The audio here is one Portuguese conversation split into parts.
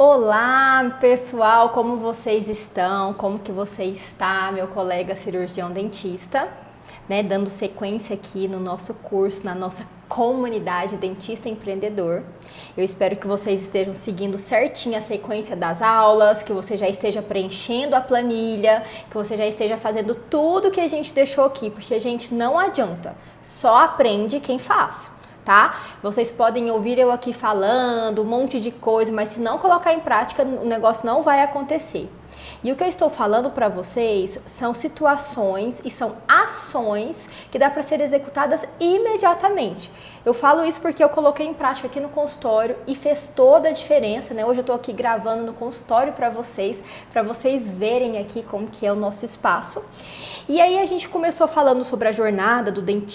Olá, pessoal, como vocês estão? Como que você está, meu colega cirurgião dentista? Dando sequência aqui no nosso curso, na nossa comunidade Dentista Empreendedor. Eu espero que vocês estejam seguindo certinho a sequência das aulas, que você já esteja preenchendo a planilha, que você já esteja fazendo tudo que a gente deixou aqui, porque a gente não adianta, só aprende quem faz. Tá? Vocês podem ouvir eu aqui falando um monte de coisa, mas se não colocar em prática, o negócio não vai acontecer. E o que eu estou falando para vocês são situações e são ações que dá para ser executadas imediatamente. Eu falo isso porque eu coloquei em prática aqui no consultório e fez toda a diferença, né? Hoje eu estou aqui gravando no consultório para vocês verem aqui como que é o nosso espaço. E aí a gente começou falando sobre a jornada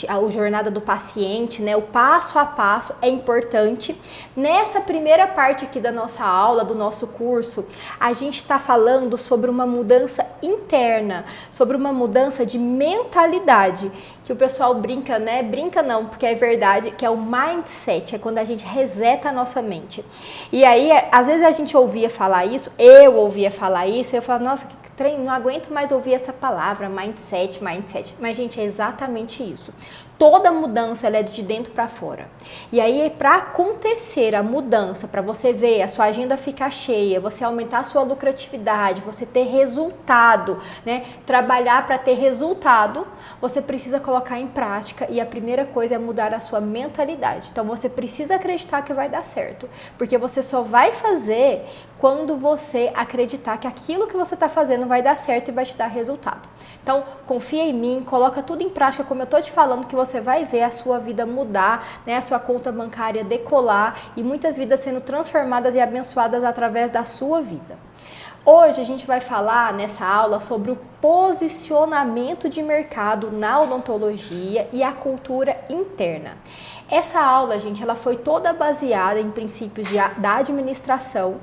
a jornada do paciente, né? O passo a passo é importante. Nessa primeira parte aqui da nossa aula, do nosso curso, a gente está falando sobre uma mudança interna, sobre uma mudança de mentalidade, que o pessoal brinca, né? Brinca não, porque é verdade, que é o mindset, é quando a gente reseta a nossa mente. E aí, às vezes a gente ouvia falar isso, eu ouvia falar isso, e eu falava, nossa, que treino, não aguento mais ouvir essa palavra, mindset. Mas, gente, é exatamente isso. Toda mudança, ela é de dentro para fora. E aí, para acontecer a mudança, para você ver a sua agenda ficar cheia, você aumentar a sua lucratividade, você ter resultado, né? Trabalhar para ter resultado, você precisa colocar em prática e a primeira coisa é mudar a sua mentalidade. Então, você precisa acreditar que vai dar certo, porque você só vai fazer quando você acreditar que aquilo que você está fazendo vai dar certo e vai te dar resultado. Então, confia em mim, coloca tudo em prática, como eu tô te falando, que você vai ver a sua vida mudar, né? A sua conta bancária decolar e muitas vidas sendo transformadas e abençoadas através da sua vida. Hoje a gente vai falar nessa aula sobre o posicionamento de mercado na odontologia e a cultura interna. Essa aula, gente, ela foi toda baseada em princípios da administração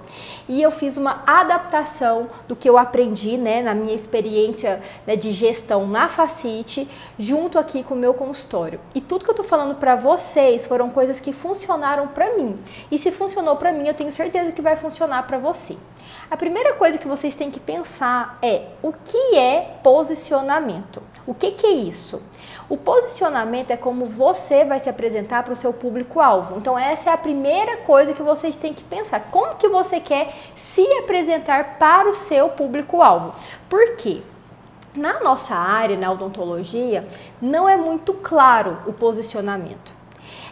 e eu fiz uma adaptação do que eu aprendi, né, na minha experiência, né, de gestão na Facite, junto aqui com o meu consultório. E tudo que eu tô falando para vocês foram coisas que funcionaram para mim. E se funcionou para mim, eu tenho certeza que vai funcionar para você. A primeira coisa que vocês têm que pensar é o que é posicionamento. O que é isso? O posicionamento é como você vai se apresentar para o seu público-alvo. Então essa é a primeira coisa que vocês têm que pensar. Como que você quer se apresentar para o seu público-alvo? Por quê? Na nossa área, na odontologia, não é muito claro o posicionamento.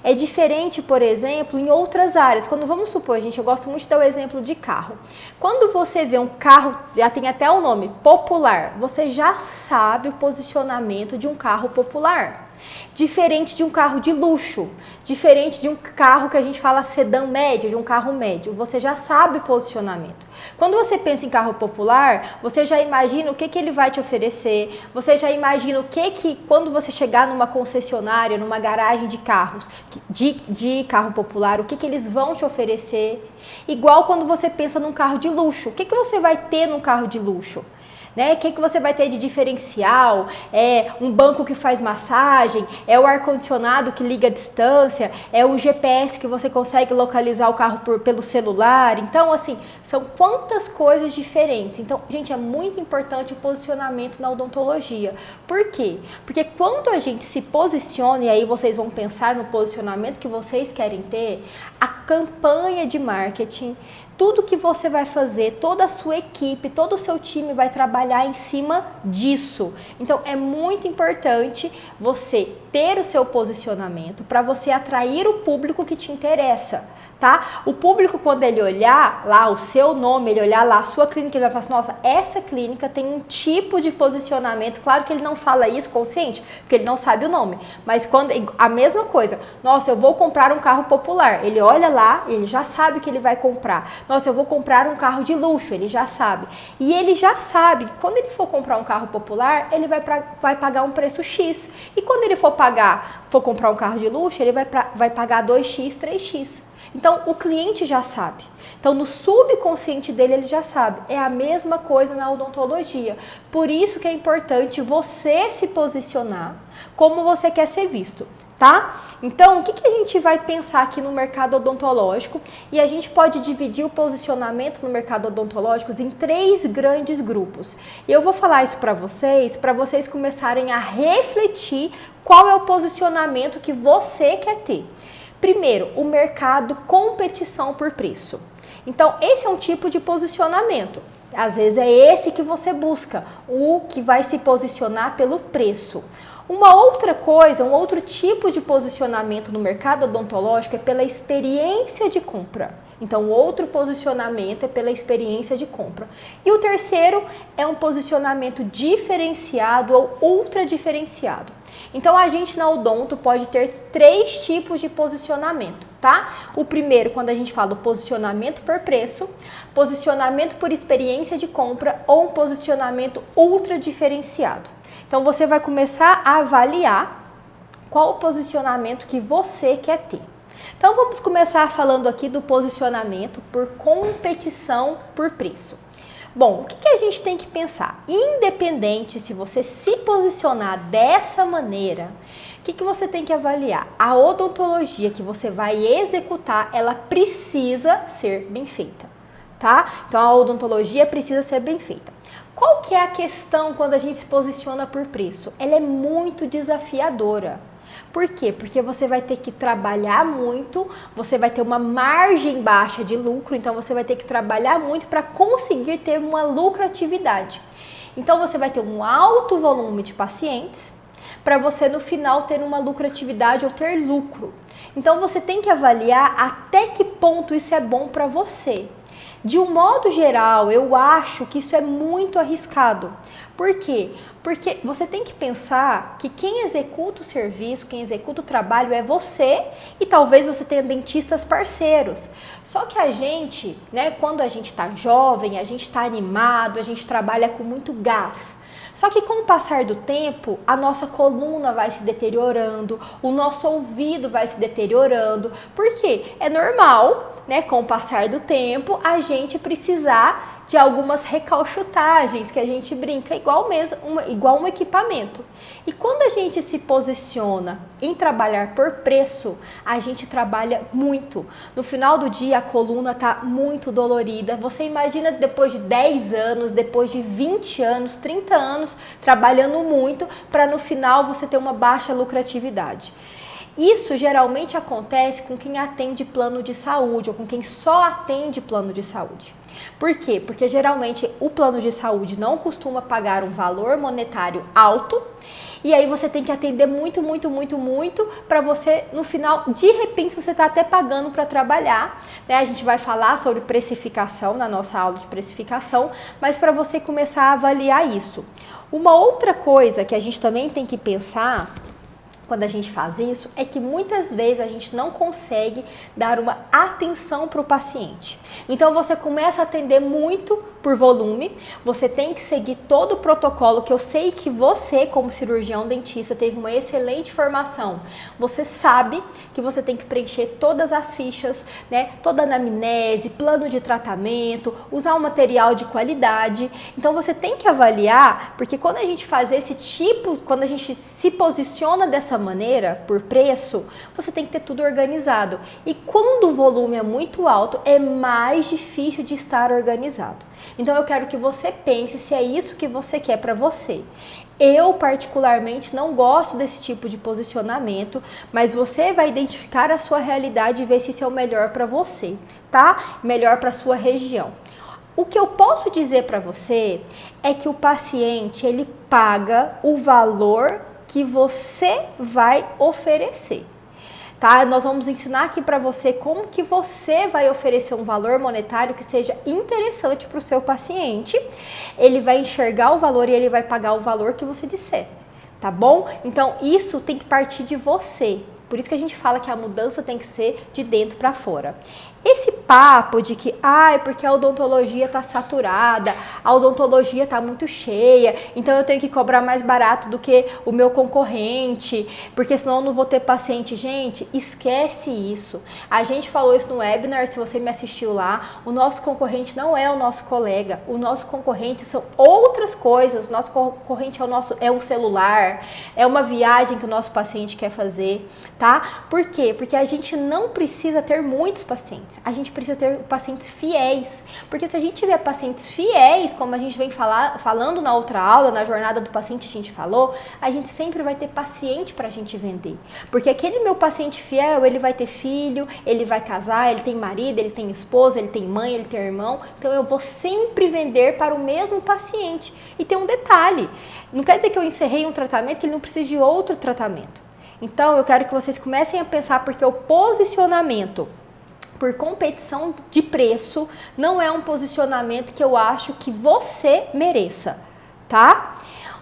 É diferente, por exemplo, em outras áreas. Quando vamos supor, gente, eu gosto muito de dar o exemplo de carro. Quando você vê um carro, já tem até o nome, popular, você já sabe o posicionamento de um carro popular. Diferente de um carro de luxo, diferente de um carro que a gente fala sedã médio, de um carro médio, você já sabe o posicionamento. Quando você pensa em carro popular, você já imagina o que ele vai te oferecer, você já imagina o que quando você chegar numa concessionária, numa garagem de carros, de carro popular, o que eles vão te oferecer. Igual quando você pensa num carro de luxo, o que você vai ter num carro de luxo? O que você vai ter de diferencial? É um banco que faz massagem, é o ar-condicionado que liga à distância, é o GPS que você consegue localizar o carro pelo celular. Então, assim, são quantas coisas diferentes. Então, gente, é muito importante o posicionamento na odontologia. Por quê? Porque quando a gente se posiciona, e aí vocês vão pensar no posicionamento que vocês querem ter, a campanha de marketing, tudo que você vai fazer, toda a sua equipe, todo o seu time vai trabalhar em cima disso. Então, é muito importante você ter o seu posicionamento para você atrair o público que te interessa, tá? O público, quando ele olhar lá o seu nome, ele olhar lá a sua clínica, ele vai falar assim, nossa, essa clínica tem um tipo de posicionamento. Claro que ele não fala isso consciente, porque ele não sabe o nome. Mas quando a mesma coisa, nossa, eu vou comprar um carro popular. Ele olha lá, ele já sabe que ele vai comprar. Nossa, eu vou comprar um carro de luxo, ele já sabe. E ele já sabe que quando ele for comprar um carro popular, ele vai pagar um preço X. E quando ele for comprar um carro de luxo, ele vai pagar 2X, 3X. Então, o cliente já sabe. Então, no subconsciente dele, ele já sabe. É a mesma coisa na odontologia. Por isso que é importante você se posicionar como você quer ser visto. tá? Então, o que a gente vai pensar aqui no mercado odontológico? E a gente pode dividir o posicionamento no mercado odontológico em 3 grandes grupos. E eu vou falar isso para vocês começarem a refletir qual é o posicionamento que você quer ter. Primeiro, o mercado competição por preço. Então, esse é um tipo de posicionamento. Às vezes é esse que você busca, o que vai se posicionar pelo preço. Uma outra coisa, um outro tipo de posicionamento no mercado odontológico é pela experiência de compra. Então, outro posicionamento é pela experiência de compra. E o terceiro é um posicionamento diferenciado ou ultra diferenciado. Então, a gente na Odonto pode ter 3 tipos de posicionamento, tá? O primeiro, quando a gente fala do posicionamento por preço, posicionamento por experiência de compra ou um posicionamento ultra diferenciado. Então, você vai começar a avaliar qual o posicionamento que você quer ter. Então, vamos começar falando aqui do posicionamento por competição por preço. Bom, o que a gente tem que pensar? Independente se você se posicionar dessa maneira, o que você tem que avaliar? A odontologia que você vai executar, ela precisa ser bem feita, tá? Então, a odontologia precisa ser bem feita. Qual que é a questão quando a gente se posiciona por preço? Ela é muito desafiadora. Por quê? Porque você vai ter que trabalhar muito, você vai ter uma margem baixa de lucro, então você vai ter que trabalhar muito para conseguir ter uma lucratividade. Então você vai ter um alto volume de pacientes para você no final ter uma lucratividade ou ter lucro. Então você tem que avaliar até que ponto isso é bom para você. De um modo geral, eu acho que isso é muito arriscado. Por quê? Porque você tem que pensar que quem executa o serviço, quem executa o trabalho é você e talvez você tenha dentistas parceiros. Só que a gente, né, quando a gente está jovem, a gente está animado, a gente trabalha com muito gás. Só que com o passar do tempo, a nossa coluna vai se deteriorando, o nosso ouvido vai se deteriorando. Por quê? É normal, né, com o passar do tempo, a gente precisar de algumas recalchutagens, que a gente brinca igual um equipamento. E quando a gente se posiciona em trabalhar por preço, a gente trabalha muito. No final do dia, a coluna está muito dolorida. Você imagina depois de 10 anos, depois de 20 anos, 30 anos, trabalhando muito, para no final você ter uma baixa lucratividade. Isso geralmente acontece com quem atende plano de saúde ou com quem só atende plano de saúde. Por quê? Porque geralmente o plano de saúde não costuma pagar um valor monetário alto e aí você tem que atender muito para você, no final, de repente, você está até pagando para trabalhar, né? A gente vai falar sobre precificação na nossa aula de precificação, mas para você começar a avaliar isso. Uma outra coisa que a gente também tem que pensar quando a gente faz isso, é que muitas vezes a gente não consegue dar uma atenção para o paciente. Então você começa a atender muito por volume, você tem que seguir todo o protocolo, que eu sei que você, como cirurgião dentista, teve uma excelente formação. Você sabe que você tem que preencher todas as fichas, né? Toda a anamnese, plano de tratamento, usar um material de qualidade. Então você tem que avaliar, porque quando a gente faz esse tipo, quando a gente se posiciona dessa maneira, por preço, você tem que ter tudo organizado. E quando o volume é muito alto, é mais difícil de estar organizado. Então eu quero que você pense se é isso que você quer para você. Eu particularmente não gosto desse tipo de posicionamento, mas você vai identificar a sua realidade e ver se isso é o melhor para você, tá? Melhor para sua região. O que eu posso dizer para você é que o paciente, ele paga o valor que você vai oferecer, tá? Nós vamos ensinar aqui para você como que você vai oferecer um valor monetário que seja interessante para o seu paciente. Ele vai enxergar o valor e ele vai pagar o valor que você disser, tá bom? Então isso tem que partir de você. Por isso que a gente fala que a mudança tem que ser de dentro para fora. Esse papo de que, porque a odontologia está saturada, a odontologia está muito cheia, então eu tenho que cobrar mais barato do que o meu concorrente, porque senão eu não vou ter paciente. Gente, esquece isso. A gente falou isso no webinar, se você me assistiu lá, o nosso concorrente não é o nosso colega, o nosso concorrente são outras coisas, o nosso concorrente é um celular, é uma viagem que o nosso paciente quer fazer, tá? Por quê? Porque a gente não precisa ter muitos pacientes, a gente precisa ter pacientes fiéis, porque se a gente tiver pacientes fiéis, como a gente vem falando na outra aula, na jornada do paciente a gente falou, a gente sempre vai ter paciente pra gente vender, porque aquele meu paciente fiel, ele vai ter filho, ele vai casar, ele tem marido, ele tem esposa, ele tem mãe, ele tem irmão, então eu vou sempre vender para o mesmo paciente. E tem um detalhe, não quer dizer que eu encerrei um tratamento que ele não precisa de outro tratamento. Então eu quero que vocês comecem a pensar, porque o posicionamento por competição de preço não é um posicionamento que eu acho que você mereça, tá?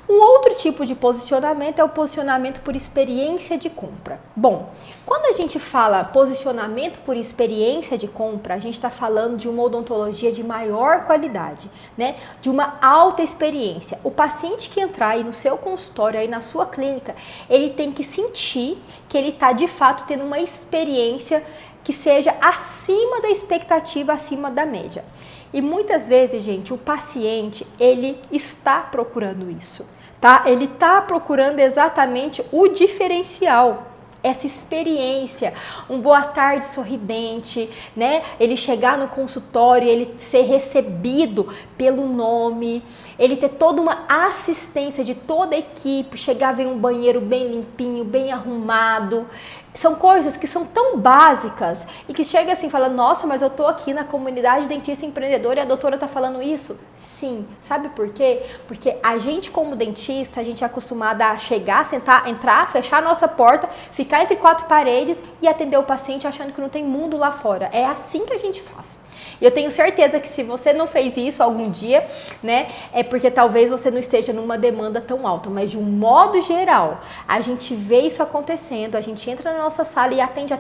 Um outro tipo de posicionamento é o posicionamento por experiência de compra. Bom, quando a gente fala posicionamento por experiência de compra, a gente está falando de uma odontologia de maior qualidade, né? De uma alta experiência. O paciente que entrar aí no seu consultório, aí na sua clínica, ele tem que sentir que ele está de fato tendo uma experiência que seja acima da expectativa, acima da média. E muitas vezes, gente, o paciente, ele está procurando isso, tá? Ele está procurando exatamente o diferencial, essa experiência, um boa tarde sorridente, né? Ele chegar no consultório, ele ser recebido pelo nome, ele ter toda uma assistência de toda a equipe, chegar, ver um banheiro bem limpinho, bem arrumado. São coisas que são tão básicas e que chega assim, fala, nossa, mas eu tô aqui na comunidade dentista empreendedora e a doutora tá falando isso? Sim. Sabe por quê? Porque a gente como dentista, a gente é acostumada a chegar, sentar, entrar, fechar a nossa porta, ficar entre quatro paredes e atender o paciente achando que não tem mundo lá fora. É assim que a gente faz. E eu tenho certeza que se você não fez isso algum dia, né, é porque talvez você não esteja numa demanda tão alta, mas de um modo geral, a gente vê isso acontecendo, a gente entra na nossa sala e atende,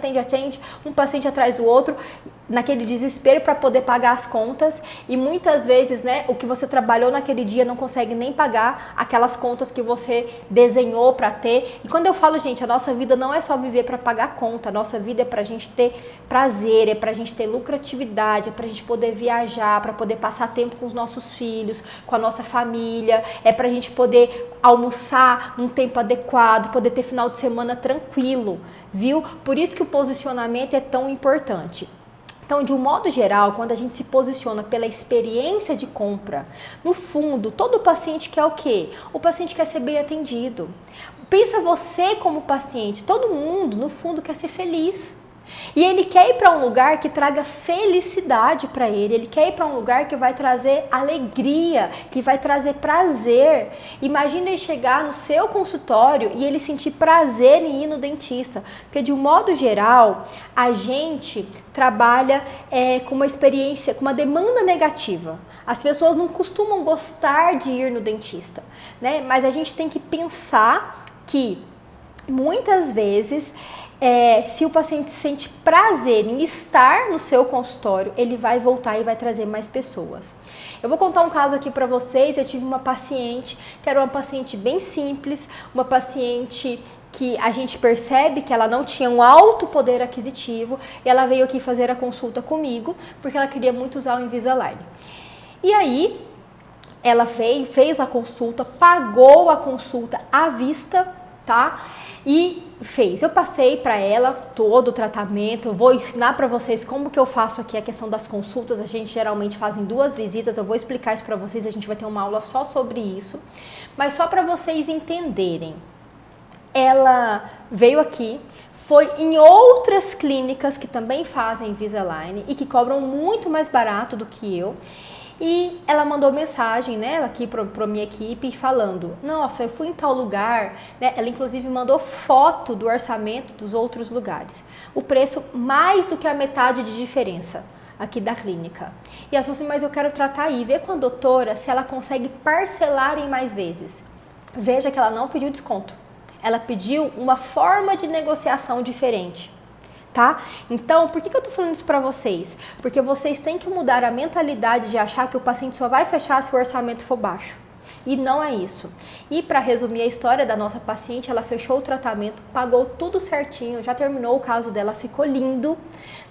um paciente atrás do outro, naquele desespero para poder pagar as contas, e muitas vezes, né, o que você trabalhou naquele dia não consegue nem pagar aquelas contas que você desenhou para ter. E quando eu falo, gente, a nossa vida não é só viver para pagar conta, a nossa vida é pra gente ter prazer, é pra gente ter lucratividade, é pra gente poder viajar, para poder passar tempo com os nossos filhos, com a nossa família, é pra gente poder almoçar num tempo adequado, poder ter final de semana tranquilo, viu? Por isso que o posicionamento é tão importante. Então, de um modo geral, quando a gente se posiciona pela experiência de compra, no fundo, todo paciente quer o quê? O paciente quer ser bem atendido. Pensa você como paciente, todo mundo, no fundo, quer ser feliz. E ele quer ir para um lugar que traga felicidade para ele quer ir para um lugar que vai trazer alegria, que vai trazer prazer. Imagina ele chegar no seu consultório e ele sentir prazer em ir no dentista, porque de um modo geral, a gente trabalha com uma experiência, com uma demanda negativa. As pessoas não costumam gostar de ir no dentista, né? Mas a gente tem que pensar que muitas vezes se o paciente sente prazer em estar no seu consultório, ele vai voltar e vai trazer mais pessoas. Eu vou contar um caso aqui para vocês. Eu tive uma paciente que era uma paciente bem simples, uma paciente que a gente percebe que ela não tinha um alto poder aquisitivo, e ela veio aqui fazer a consulta comigo porque ela queria muito usar o Invisalign. E aí ela fez a consulta, pagou a consulta à vista, tá? E fez. Eu passei para ela todo o tratamento. Eu vou ensinar para vocês como que eu faço aqui a questão das consultas. A gente geralmente faz em 2 visitas. Eu vou explicar isso para vocês. A gente vai ter uma aula só sobre isso. Mas só para vocês entenderem. Ela veio aqui, foi em outras clínicas que também fazem Invisalign e que cobram muito mais barato do que eu. E ela mandou mensagem, né, aqui para minha equipe falando, nossa, eu fui em tal lugar, né? Ela inclusive mandou foto do orçamento dos outros lugares. O preço mais do que a metade de diferença aqui da clínica. E ela falou assim, mas eu quero tratar aí, vê com a doutora se ela consegue parcelar em mais vezes. Veja que ela não pediu desconto. Ela pediu uma forma de negociação diferente. Tá? Então, por que eu tô falando isso para vocês? Porque vocês têm que mudar a mentalidade de achar que o paciente só vai fechar se o orçamento for baixo. E não é isso. E para resumir a história da nossa paciente, ela fechou o tratamento, pagou tudo certinho, já terminou o caso dela, ficou lindo,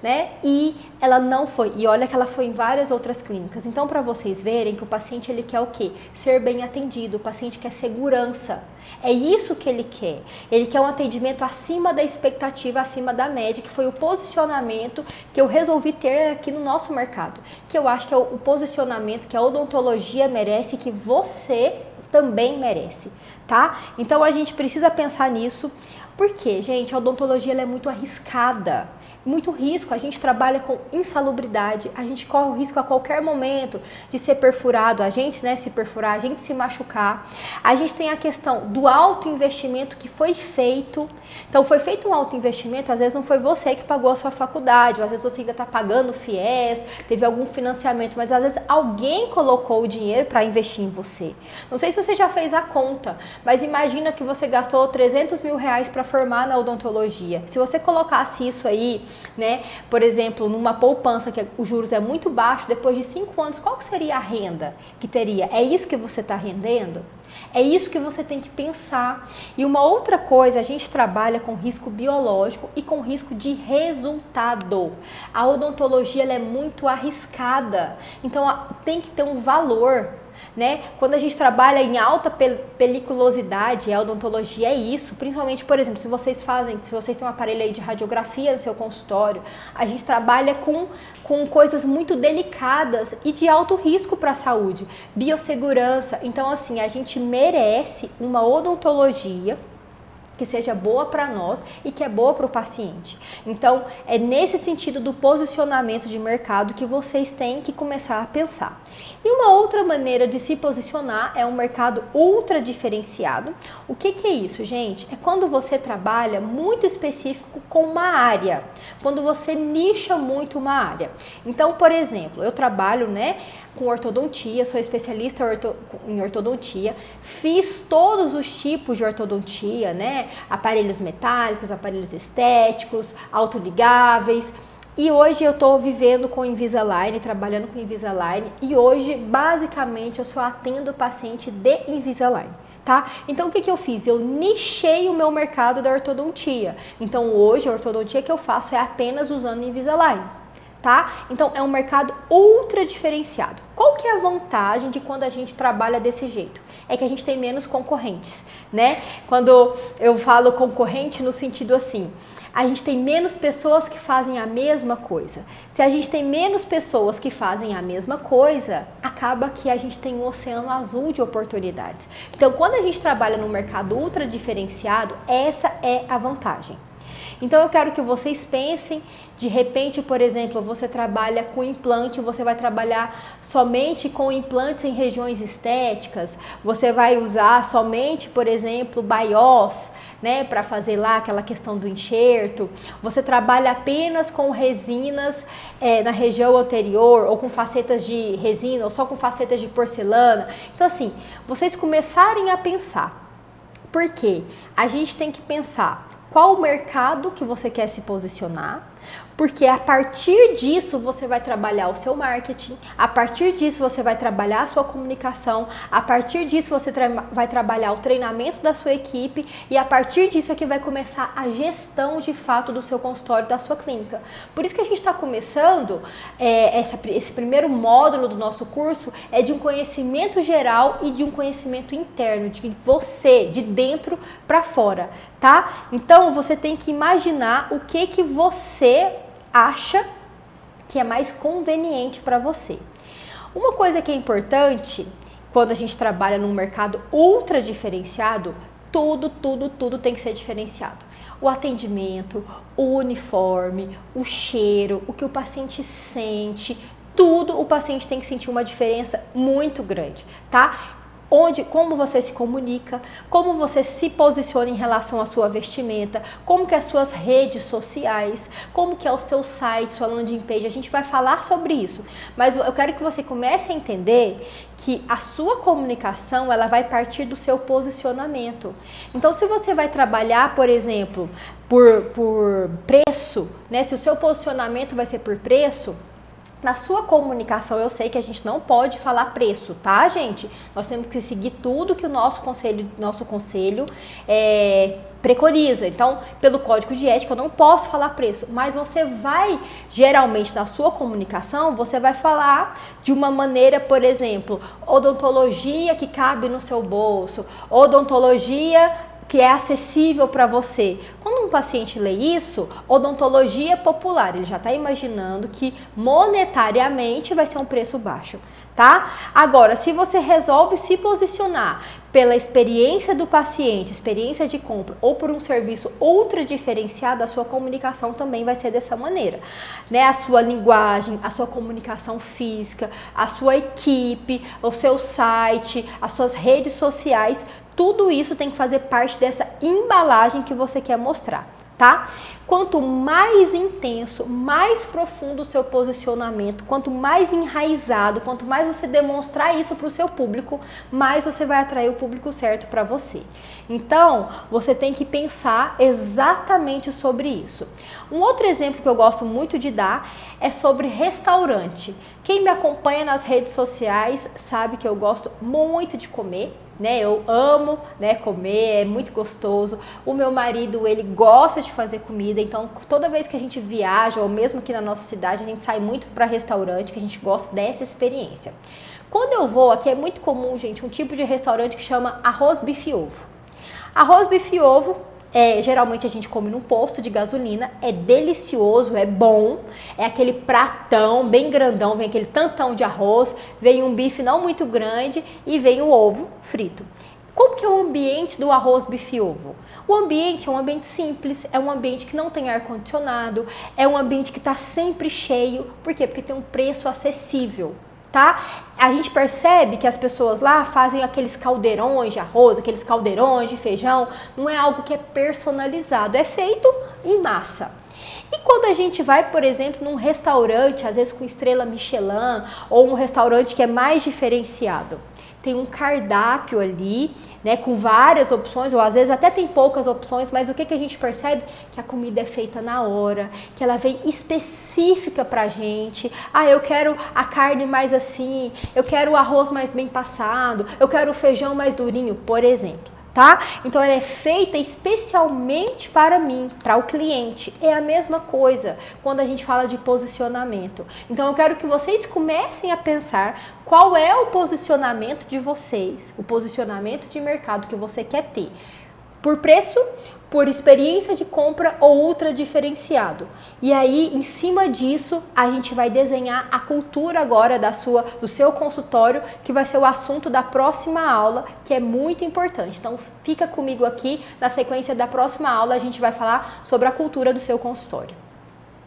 né? E ela não foi. E olha que ela foi em várias outras clínicas. Então, para vocês verem que o paciente ele quer o quê? Ser bem atendido. O paciente quer segurança. É isso que ele quer. Ele quer um atendimento acima da expectativa, acima da média, que foi o posicionamento que eu resolvi ter aqui no nosso mercado. Que eu acho que é o posicionamento que a odontologia merece, que você também merece, tá? Então a gente precisa pensar nisso, porque, gente, a odontologia ela é muito arriscada. Muito risco, a gente trabalha com insalubridade, a gente corre o risco a qualquer momento de ser perfurado, a gente, né, se perfurar, a gente se machucar. A gente tem a questão do alto investimento que foi feito. Então, foi feito um alto investimento, às vezes não foi você que pagou a sua faculdade, ou às vezes você ainda está pagando o FIES, teve algum financiamento, mas às vezes alguém colocou o dinheiro para investir em você. Não sei se você já fez a conta, mas imagina que você gastou 300 mil reais para formar na odontologia. Se você colocasse isso aí, né, por exemplo, numa poupança que os juros é muito baixo, depois de 5 anos, qual que seria a renda que teria? É isso que você está rendendo? É isso que você tem que pensar. E uma outra coisa, a gente trabalha com risco biológico e com risco de resultado. A odontologia ela é muito arriscada, então tem que ter um valor. Né? Quando a gente trabalha em alta peliculosidade, a odontologia é isso, principalmente, por exemplo, se vocês têm um aparelho aí de radiografia no seu consultório, a gente trabalha com coisas muito delicadas e de alto risco para a saúde, biossegurança. Então, assim, a gente merece uma odontologia que seja boa para nós e que é boa para o paciente. Então, é nesse sentido do posicionamento de mercado que vocês têm que começar a pensar. E uma outra maneira de se posicionar é um mercado ultra diferenciado. O que é isso, gente? É quando você trabalha muito específico com uma área, quando você nicha muito uma área. Então, por exemplo, eu trabalho, né, com ortodontia, sou especialista em ortodontia, fiz todos os tipos de ortodontia, né? Aparelhos metálicos, aparelhos estéticos, autoligáveis. E hoje eu estou vivendo com Invisalign, trabalhando com Invisalign. E hoje, basicamente, eu só atendo paciente de Invisalign. Tá? Então, o que eu fiz? Eu nichei o meu mercado da ortodontia. Então, hoje, a ortodontia que eu faço é apenas usando Invisalign. Tá? Então, é um mercado ultra diferenciado. Qual que é a vantagem de quando a gente trabalha desse jeito? É que a gente tem menos concorrentes, né? Quando eu falo concorrente no sentido assim, a gente tem menos pessoas que fazem a mesma coisa. Se a gente tem menos pessoas que fazem a mesma coisa, acaba que a gente tem um oceano azul de oportunidades. Então, quando a gente trabalha num mercado ultra diferenciado, essa é a vantagem. Então eu quero que vocês pensem, de repente, por exemplo, você trabalha com implante, você vai trabalhar somente com implantes em regiões estéticas, você vai usar somente, por exemplo, BIOS, né, para fazer lá aquela questão do enxerto, você trabalha apenas com resinas na região anterior, ou com facetas de resina, ou só com facetas de porcelana. Então assim, vocês começarem a pensar, porque a gente tem que pensar qual o mercado que você quer se posicionar, porque a partir disso você vai trabalhar o seu marketing, a partir disso você vai trabalhar a sua comunicação, a partir disso você vai trabalhar o treinamento da sua equipe e a partir disso é que vai começar a gestão de fato do seu consultório, da sua clínica. Por isso que a gente está começando, esse primeiro módulo do nosso curso é de um conhecimento geral e de um conhecimento interno, de você, de dentro para fora, tá? Então você tem que imaginar o que você acha que é mais conveniente para você. Uma coisa que é importante quando a gente trabalha num mercado ultra diferenciado, tudo tem que ser diferenciado. O atendimento, o uniforme, o cheiro, o que o paciente sente, tudo o paciente tem que sentir uma diferença muito grande, tá? como você se comunica, como você se posiciona em relação à sua vestimenta, como que é as suas redes sociais, como que é o seu site, sua landing page. A gente vai falar sobre isso, mas eu quero que você comece a entender que a sua comunicação, ela vai partir do seu posicionamento. Então, se você vai trabalhar, por exemplo, por preço, né? Se o seu posicionamento vai ser por preço, na sua comunicação, eu sei que a gente não pode falar preço, tá, gente? Nós temos que seguir tudo que o nosso conselho preconiza. Então, pelo código de ética, eu não posso falar preço, mas você vai, geralmente, na sua comunicação, você vai falar de uma maneira, por exemplo, odontologia que cabe no seu bolso, odontologia que é acessível para você. Quando um paciente lê isso, odontologia popular, ele já está imaginando que monetariamente vai ser um preço baixo, tá? Agora, se você resolve se posicionar pela experiência do paciente, experiência de compra, ou por um serviço ultra diferenciado, a sua comunicação também vai ser dessa maneira, né? A sua linguagem, a sua comunicação física, a sua equipe, o seu site, as suas redes sociais, tudo isso tem que fazer parte dessa embalagem que você quer mostrar, tá? Quanto mais intenso, mais profundo o seu posicionamento, quanto mais enraizado, quanto mais você demonstrar isso para o seu público, mais você vai atrair o público certo para você. Então, você tem que pensar exatamente sobre isso. Um outro exemplo que eu gosto muito de dar é sobre restaurante. Quem me acompanha nas redes sociais sabe que eu gosto muito de comer, né? Eu amo, né, comer, é muito gostoso. O meu marido, ele gosta de fazer comida, então toda vez que a gente viaja, ou mesmo aqui na nossa cidade, a gente sai muito para restaurante, que a gente gosta dessa experiência. Quando eu vou, aqui é muito comum, gente, um tipo de restaurante que chama arroz, bife e ovo. Arroz, bife e ovo, geralmente a gente come num posto de gasolina, é delicioso, é bom, é aquele pratão bem grandão, vem aquele tantão de arroz, vem um bife não muito grande e vem o ovo frito. Como que é o ambiente do arroz, bife e ovo? O ambiente é um ambiente simples, é um ambiente que não tem ar-condicionado, é um ambiente que está sempre cheio. Por quê? Porque tem um preço acessível, tá? A gente percebe que as pessoas lá fazem aqueles caldeirões de arroz, aqueles caldeirões de feijão, não é algo que é personalizado, é feito em massa. E quando a gente vai, por exemplo, num restaurante, às vezes com estrela Michelin, ou um restaurante que é mais diferenciado, tem um cardápio ali, né, com várias opções, ou às vezes até tem poucas opções, mas o que a gente percebe? Que a comida é feita na hora, que ela vem específica pra gente. Ah, eu quero a carne mais assim, eu quero o arroz mais bem passado, eu quero o feijão mais durinho, por exemplo. Tá? Então ela é feita especialmente para mim, para o cliente. É a mesma coisa quando a gente fala de posicionamento. Então eu quero que vocês comecem a pensar qual é o posicionamento de vocês, o posicionamento de mercado que você quer ter. Por preço, por experiência de compra ou ultra diferenciado. E aí, em cima disso, a gente vai desenhar a cultura agora do seu consultório, que vai ser o assunto da próxima aula, que é muito importante. Então, fica comigo aqui, na sequência da próxima aula, a gente vai falar sobre a cultura do seu consultório.